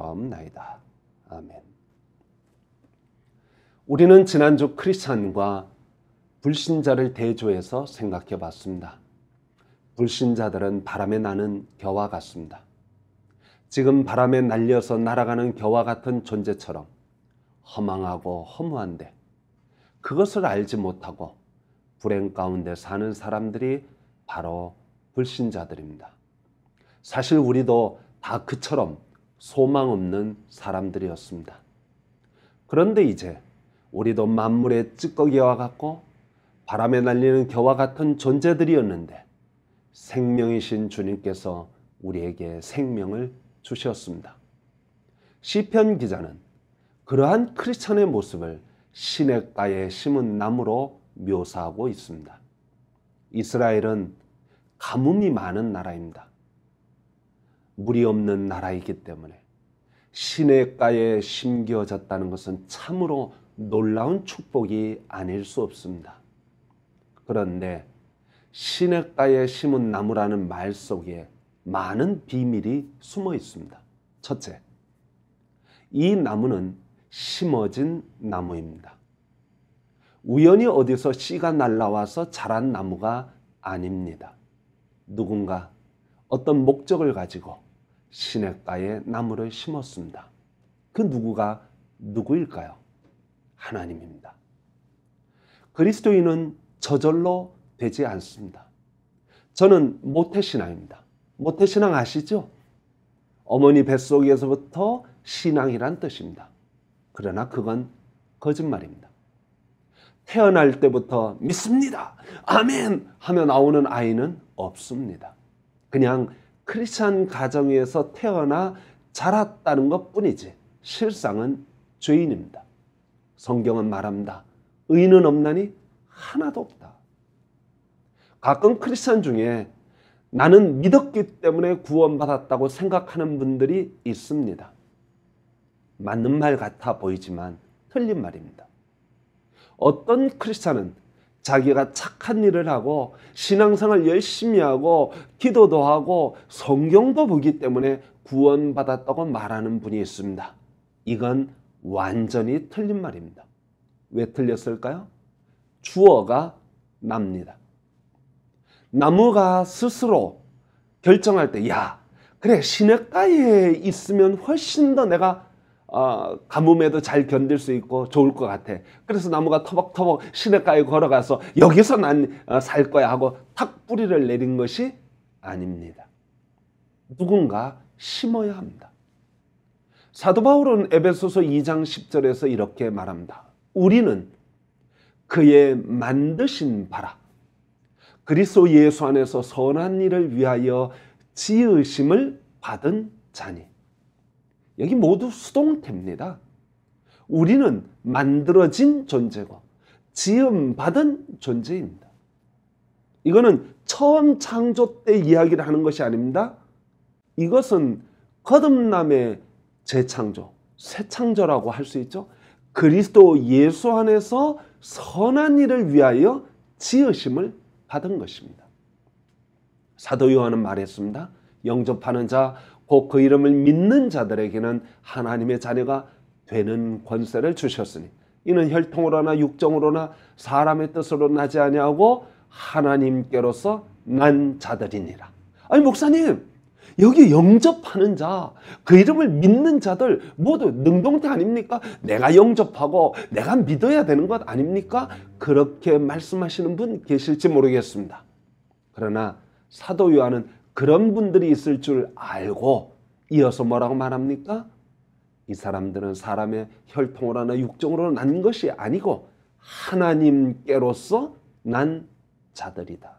없나이다. 아멘. 우리는 지난주 크리스찬과 불신자를 대조해서 생각해 봤습니다. 불신자들은 바람에 나는 겨와 같습니다. 지금 바람에 날려서 날아가는 겨와 같은 존재처럼 허망하고 허무한데 그것을 알지 못하고 불행 가운데 사는 사람들이 바로 불신자들입니다. 사실 우리도 다 그처럼 소망 없는 사람들이었습니다. 그런데 이제 우리도 만물의 찌꺼기와 같고 바람에 날리는 겨와 같은 존재들이었는데 생명이신 주님께서 우리에게 생명을 주셨습니다. 시편 기자는 그러한 크리스찬의 모습을 시냇가에 심은 나무로 묘사하고 있습니다. 이스라엘은 가뭄이 많은 나라입니다. 물이 없는 나라이기 때문에 시냇가에 심겨졌다는 것은 참으로 놀라운 축복이 아닐 수 없습니다. 그런데 시냇가에 심은 나무라는 말 속에 많은 비밀이 숨어 있습니다. 첫째, 이 나무는 심어진 나무입니다. 우연히 어디서 씨가 날라와서 자란 나무가 아닙니다. 누군가 어떤 목적을 가지고 시냇가에 나무를 심었습니다. 그 누구가 누구일까요? 하나님입니다. 그리스도인은 저절로 되지 않습니다. 저는 모태신앙입니다. 모태신앙 아시죠? 어머니 뱃속에서부터 신앙이란 뜻입니다. 그러나 그건 거짓말입니다. 태어날 때부터 믿습니다. 아멘! 하며 나오는 아이는 없습니다. 그냥 크리스찬 가정에서 태어나 자랐다는 것뿐이지 실상은 죄인입니다. 성경은 말합니다. 의인은 없나니 하나도 없다. 가끔 크리스찬 중에 나는 믿었기 때문에 구원받았다고 생각하는 분들이 있습니다. 맞는 말 같아 보이지만 틀린 말입니다. 어떤 크리스찬은 자기가 착한 일을 하고 신앙생활 열심히 하고 기도도 하고 성경도 보기 때문에 구원받았다고 말하는 분이 있습니다. 이건 완전히 틀린 말입니다. 왜 틀렸을까요? 주어가 납니다. 나무가 스스로 결정할 때 그래 시냇가에 있으면 훨씬 더 내가 가뭄에도 잘 견딜 수 있고 좋을 것 같아. 그래서 나무가 터벅터벅 시냇가에 걸어가서 여기서 난 살 거야 하고 탁 뿌리를 내린 것이 아닙니다. 누군가 심어야 합니다. 사도 바울은 에베소서 2장 10절에서 이렇게 말합니다. 우리는 그의 만드신 바라 그리스도 예수 안에서 선한 일을 위하여 지으심을 받은 자니. 여기 모두 수동태입니다. 우리는 만들어진 존재고 지음받은 존재입니다. 이거는 처음 창조 때 이야기를 하는 것이 아닙니다. 이것은 거듭남의 재창조, 새 창조라고 할 수 있죠. 그리스도 예수 안에서 선한 일을 위하여 지으심을 받은 것입니다. 사도 요한은 말했습니다. 영접하는 자, 곧 그 이름을 믿는 자들에게는 하나님의 자녀가 되는 권세를 주셨으니 이는 혈통으로나 육정으로나 사람의 뜻으로 나지 아니하고 하나님께로서 난 자들이니라. 아니 목사님, 여기 영접하는 자, 그 이름을 믿는 자들 모두 능동태 아닙니까? 내가 영접하고 내가 믿어야 되는 것 아닙니까? 그렇게 말씀하시는 분 계실지 모르겠습니다. 그러나 사도 요한은 그런 분들이 있을 줄 알고 이어서 뭐라고 말합니까? 이 사람들은 사람의 혈통으로나 육정으로 난 것이 아니고 하나님께로서 난 자들이다.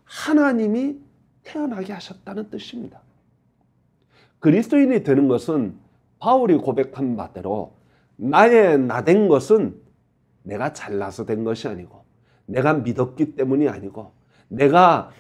하나님이 태어나게 하셨다는 뜻입니다. 그리스도인이 되는 것은 바울이 고백한 바대로 나의 나된 것은 내가 잘나서 된 것이 아니고 내가 믿었기 때문이 아니고 내가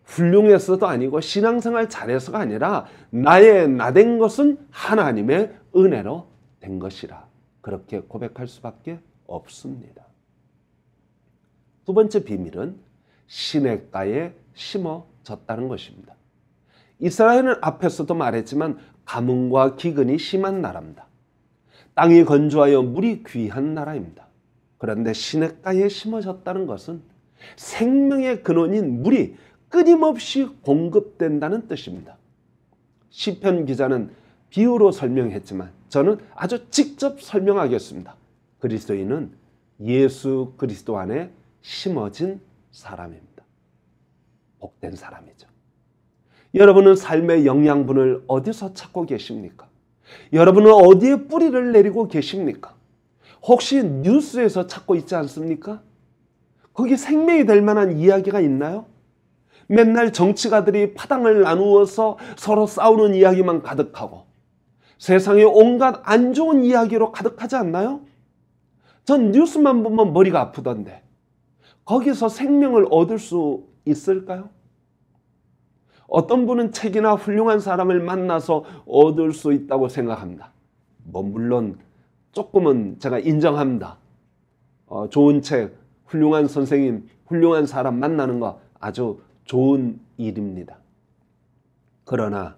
훌륭해서도 아니고 신앙생활 잘해서가 아니라 나의 나된 것은 하나님의 은혜로 된 것이라 그렇게 고백할 수밖에 없습니다. 두 번째 비밀은 시냇가에 심어졌다는 것입니다. 이스라엘은 앞에서도 말했지만 가뭄과 기근이 심한 나라입니다. 땅이 건조하여 물이 귀한 나라입니다. 그런데 시냇가에 심어졌다는 것은 생명의 근원인 물이 끊임없이 공급된다는 뜻입니다. 시편 기자는 비유로 설명했지만 저는 아주 직접 설명하겠습니다. 그리스도인은 예수 그리스도 안에 심어진 사람입니다. 복된 사람이죠. 여러분은 삶의 영양분을 어디서 찾고 계십니까? 여러분은 어디에 뿌리를 내리고 계십니까? 혹시 뉴스에서 찾고 있지 않습니까? 거기 생명이 될 만한 이야기가 있나요? 맨날 정치가들이 파당을 나누어서 서로 싸우는 이야기만 가득하고 세상에 온갖 안 좋은 이야기로 가득하지 않나요? 전 뉴스만 보면 머리가 아프던데 거기서 생명을 얻을 수 있을까요? 어떤 분은 책이나 훌륭한 사람을 만나서 얻을 수 있다고 생각합니다. 물론 조금은 제가 인정합니다. 좋은 책, 훌륭한 선생님, 훌륭한 사람 만나는 거 아주 좋은 일입니다. 그러나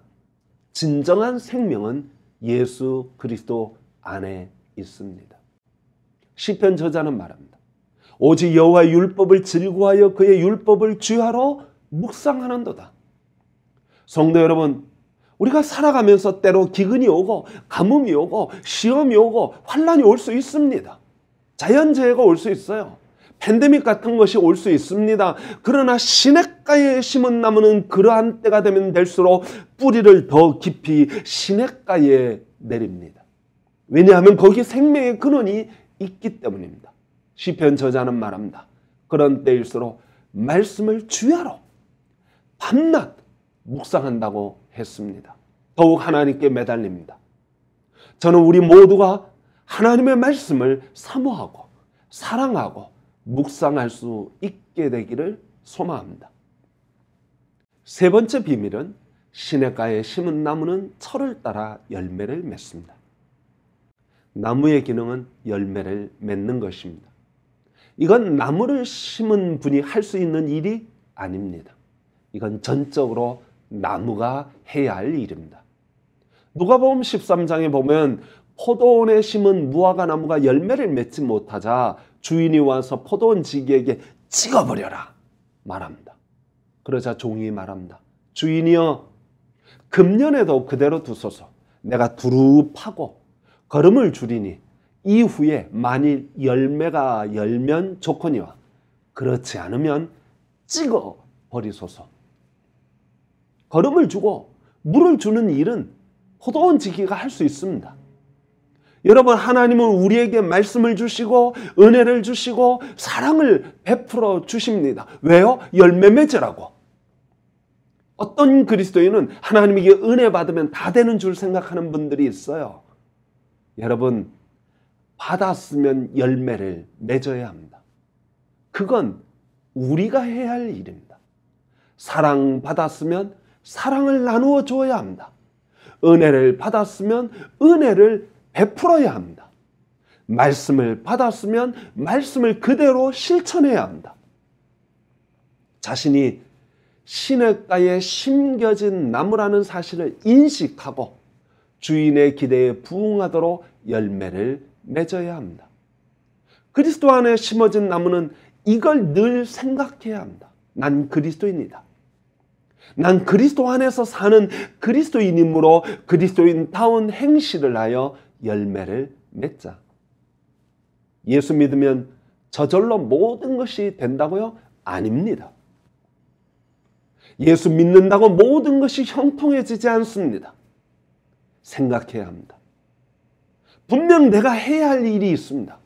진정한 생명은 예수 그리스도 안에 있습니다. 시편 저자는 말합니다. 오직 여호와의 율법을 즐거워하여 그의 율법을 주야로 묵상하는도다. 성도 여러분, 우리가 살아가면서 때로 기근이 오고 가뭄이 오고 시험이 오고 환난이 올 수 있습니다. 자연재해가 올 수 있어요. 팬데믹 같은 것이 올 수 있습니다. 그러나 시냇가에 심은 나무는 그러한 때가 되면 될수록 뿌리를 더 깊이 시냇가에 내립니다. 왜냐하면 거기 생명의 근원이 있기 때문입니다. 시편 저자는 말합니다. 그런 때일수록 말씀을 주야로 밤낮 묵상한다고 했습니다. 더욱 하나님께 매달립니다. 저는 우리 모두가 하나님의 말씀을 사모하고 사랑하고 묵상할 수 있게 되기를 소망합니다. 세 번째 비밀은 시냇가에 심은 나무는 철을 따라 열매를 맺습니다. 나무의 기능은 열매를 맺는 것입니다. 이건 나무를 심은 분이 할 수 있는 일이 아닙니다. 이건 전적으로 나무가 해야 할 일입니다. 누가복음 13장에 보면 포도원에 심은 무화과 나무가 열매를 맺지 못하자 주인이 와서 포도원 지기에게 찍어버려라 말합니다. 그러자 종이 말합니다. 주인이여, 금년에도 그대로 두소서. 내가 두루 파고 거름을 줄이니 이후에 만일 열매가 열면 좋거니와 그렇지 않으면 찍어버리소서. 거름을 주고 물을 주는 일은 포도원 지기가 할 수 있습니다. 여러분, 하나님은 우리에게 말씀을 주시고 은혜를 주시고 사랑을 베풀어 주십니다. 왜요? 열매 맺으라고. 어떤 그리스도인은 하나님에게 은혜 받으면 다 되는 줄 생각하는 분들이 있어요. 여러분, 받았으면 열매를 맺어야 합니다. 그건 우리가 해야 할 일입니다. 사랑받았으면 사랑을 나누어 줘야 합니다. 은혜를 받았으면 은혜를 베풀어야 합니다. 말씀을 받았으면 말씀을 그대로 실천해야 합니다. 자신이 시냇가에 심겨진 나무라는 사실을 인식하고 주인의 기대에 부응하도록 열매를 맺어야 합니다. 그리스도 안에 심어진 나무는 이걸 늘 생각해야 합니다. 난 그리스도인이다. 난 그리스도 안에서 사는 그리스도인이므로 그리스도인다운 행실을 하여 열매를 맺자. 예수 믿으면 저절로 모든 것이 된다고요? 아닙니다. 예수 믿는다고 모든 것이 형통해지지 않습니다. 생각해야 합니다. 분명 내가 해야 할 일이 있습니다.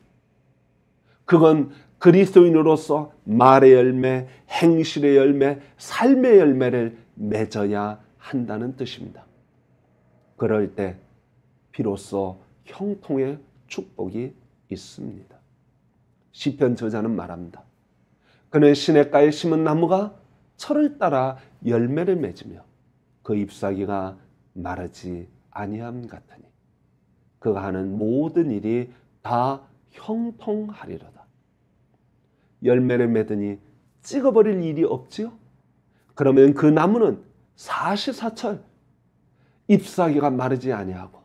그건 그리스도인으로서 말의 열매, 행실의 열매, 삶의 열매를 맺어야 한다는 뜻입니다. 그럴 때 비로소 형통의 축복이 있습니다. 시편 저자는 말합니다. 그는 시냇가에 심은 나무가 철을 따라 열매를 맺으며 그 잎사귀가 마르지 아니함 같으니 그가 하는 모든 일이 다 형통하리로다. 열매를 맺으니 찍어버릴 일이 없지요? 그러면 그 나무는 사시사철 잎사귀가 마르지 아니하고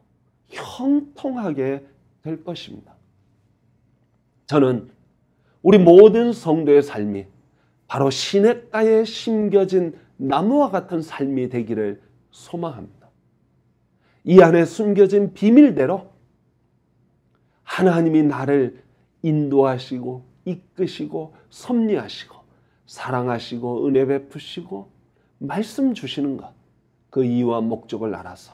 형통하게 될 것입니다. 저는 우리 모든 성도의 삶이 바로 시냇가에 심겨진 나무와 같은 삶이 되기를 소망합니다. 이 안에 숨겨진 비밀대로 하나님이 나를 인도하시고 이끄시고 섭리하시고 사랑하시고 은혜 베푸시고 말씀 주시는 것, 그 이유와 목적을 알아서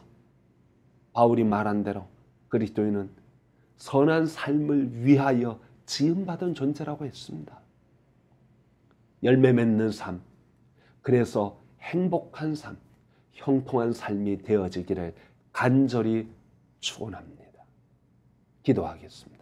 바울이 말한 대로 그리스도인은 선한 삶을 위하여 지음받은 존재라고 했습니다. 열매 맺는 삶, 그래서 행복한 삶, 형통한 삶이 되어지기를 간절히 축원합니다. 기도하겠습니다.